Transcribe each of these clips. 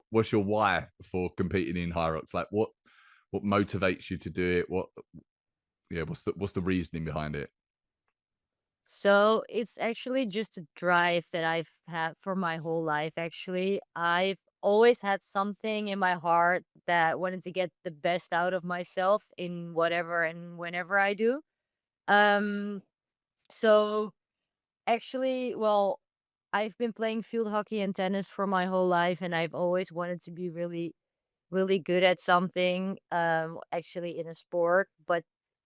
what's your why for competing in HYROX? Like what motivates you to do it? What's the reasoning behind it? So it's actually just a drive that I've had for my whole life, actually. I've always had something in my heart that wanted to get the best out of myself in whatever and whenever I do. Um, so actually, well, I've been playing field hockey and tennis for my whole life, and I've always wanted to be really, really good at something, actually in a sport, but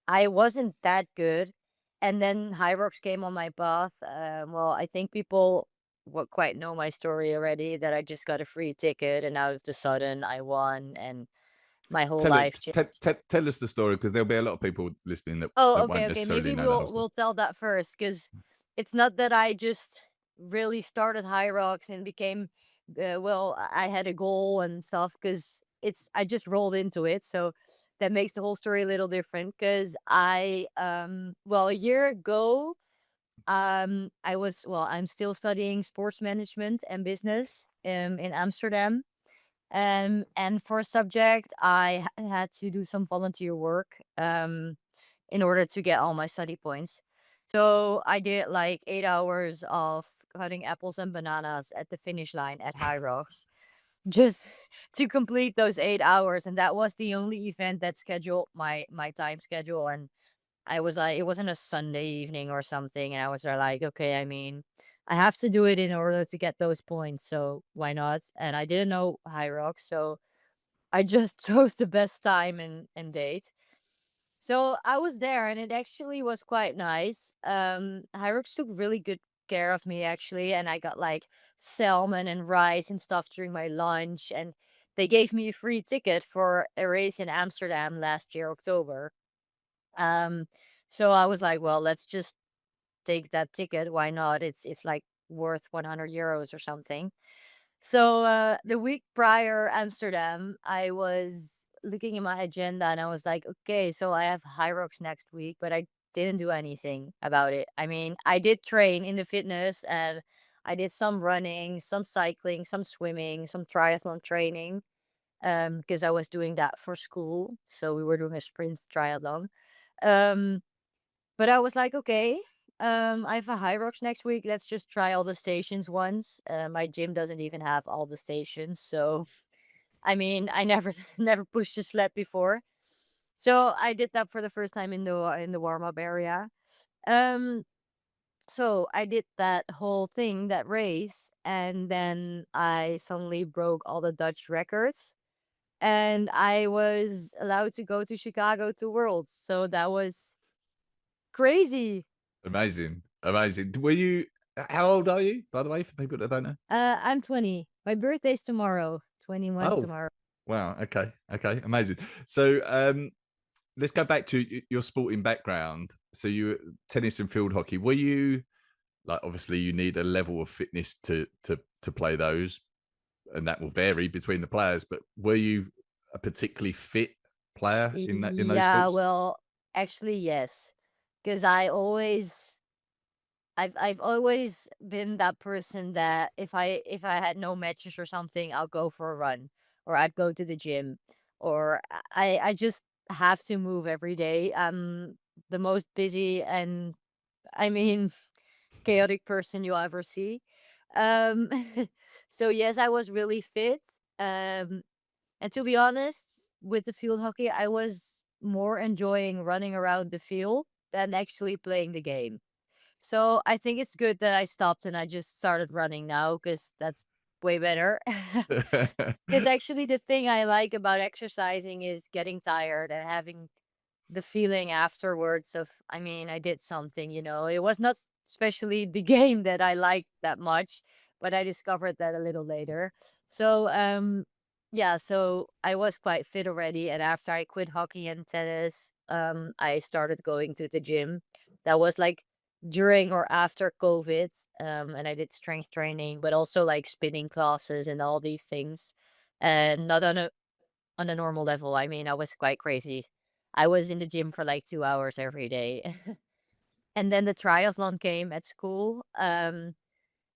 I wasn't that good. And then HYROX came on my path. Well, I think people quite know my story already that I just got a free ticket and out of the sudden I won and my whole Tell life it. changed. Tell us the story because there'll be a lot of people listening Oh, that okay, won't okay. necessarily Maybe know the whole story. we'll tell that first, because it's not that I just really started High Rocks and became, well, I had a goal and stuff. Because it's I just rolled into it, so that makes the whole story a little different. Because well, a year ago, I'm still studying sports management and business, in Amsterdam. And for a subject, had to do some volunteer work. In order to get all my study points. So I did like 8 hours of cutting apples and bananas at the finish line at High Rocks just to complete those 8 hours. And that was the only event that scheduled my time schedule. And I was like, it wasn't a Sunday evening or something. And I was like, okay, I mean, I have to do it in order to get those points. So why not? And I didn't know High Rocks. So I just chose the best time and date. So I was there and it actually was quite nice. Hyrox took really good care of me actually, and I got like salmon and rice and stuff during my lunch, and they gave me a free ticket for a race in Amsterdam last year, October. Um, so I was like, well, let's just take that ticket. Why not? It's like worth 100 euros or something. So the week prior Amsterdam, I was looking at my agenda and I was like, okay, so I have Hyrox next week, but I didn't do anything about it. I mean, I did train in the fitness and I did some running, some cycling, some swimming, some triathlon training, because I was doing that for school. So we were doing a sprint triathlon. Um, but I was like, okay, I have a High Rocks next week. Let's just try all the stations once. My gym doesn't even have all the stations, so I mean, I never never pushed a sled before. So I did that for the first time in the warm up area. Um, so I did that whole thing, that race, and then I suddenly broke all the Dutch records, and I was allowed to go to Chicago to Worlds. So that was crazy. Amazing, amazing. Were you? How old are you, by the way, for people that don't know? I'm 20. My birthday's tomorrow. 21 Oh, tomorrow. wow. Okay, okay, amazing. So, let's go back to your sporting background. So, you tennis and field hockey. Were you like obviously you need a level of fitness to play those, and that will vary between the players. But were you a particularly fit player in those Yeah, sports? well, actually, yes. Because I've always been that person that if I had no matches or something, I'll go for a run or I'd go to the gym or I just have to move every day. I'm the most busy and I mean chaotic person you'll ever see. Um, so yes, I was really fit. And to be honest, with the field hockey, I was more enjoying running around the field than actually playing the game. So I think it's good that I stopped and I just started running now because that's way better. Because actually, the thing I like about exercising is getting tired and having the feeling afterwards of, I mean, I did something, it was not especially the game that I liked that much, but I discovered that a little later. So, yeah, so I was quite fit already. And after I quit hockey and tennis, I started going to the gym. That was like during or after COVID. And I did strength training, but also like spinning classes and all these things. And not on a normal level. I mean, I was quite crazy. I was in the gym for like 2 hours every day. And then the triathlon came at school.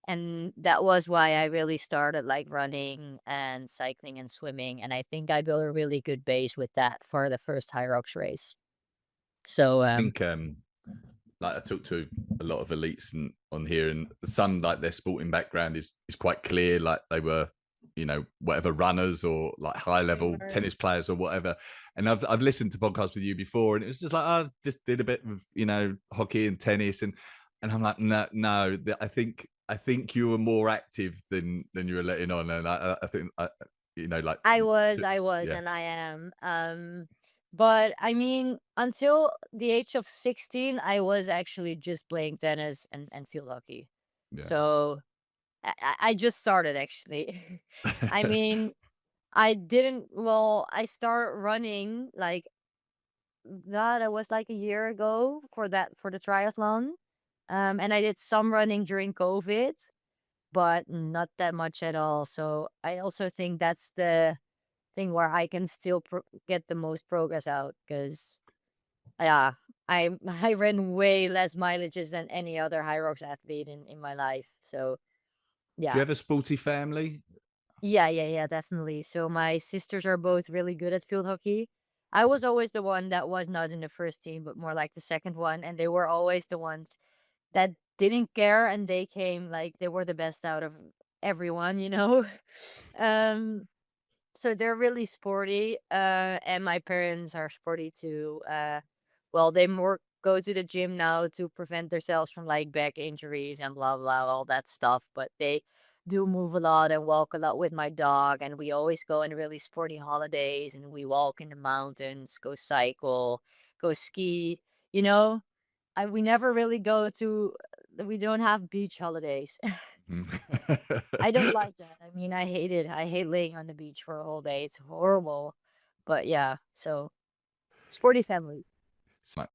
And that was why I really started like running and cycling and swimming. And I think I built a really good base with that for the first HYROX race. So I think like I talked to a lot of elites and on here, and some like their sporting background is quite clear. Like they were, whatever runners or like high they level were tennis players or whatever. And I've listened to podcasts with you before, and it was just like I just did a bit of hockey and tennis, and I'm like no. I think you were more active than you were letting on, and I think like I was, yeah, and I am. But I mean, until the age of 16, I was actually just playing tennis and field hockey. yeah. So I just started actually. I mean, I didn't, well, I started running like that. It was like a year ago for the triathlon. And I did some running during COVID, but not that much at all. So I also think that's the thing where I can still get the most progress out because yeah, I ran way less mileages than any other high rocks athlete in my life. So Do you yeah, have a sporty family? yeah, definitely. So my sisters are both really good at field hockey. I was always the one that was not in the first team, but more like the second one, and they were always the ones that didn't care, and they came like they were the best out of everyone, you know. um So they're really sporty, and my parents are sporty too. Well, they more go to the gym now to prevent themselves from like back injuries and blah blah all that stuff. But they do move a lot and walk a lot with my dog, and we always go on really sporty holidays, and we walk in the mountains, go cycle, go ski. You know, we never really go to. We don't have beach holidays. I don't like that. I mean, I hate it. I hate laying on the beach for a whole day. It's horrible. But yeah, so sporty family. It's like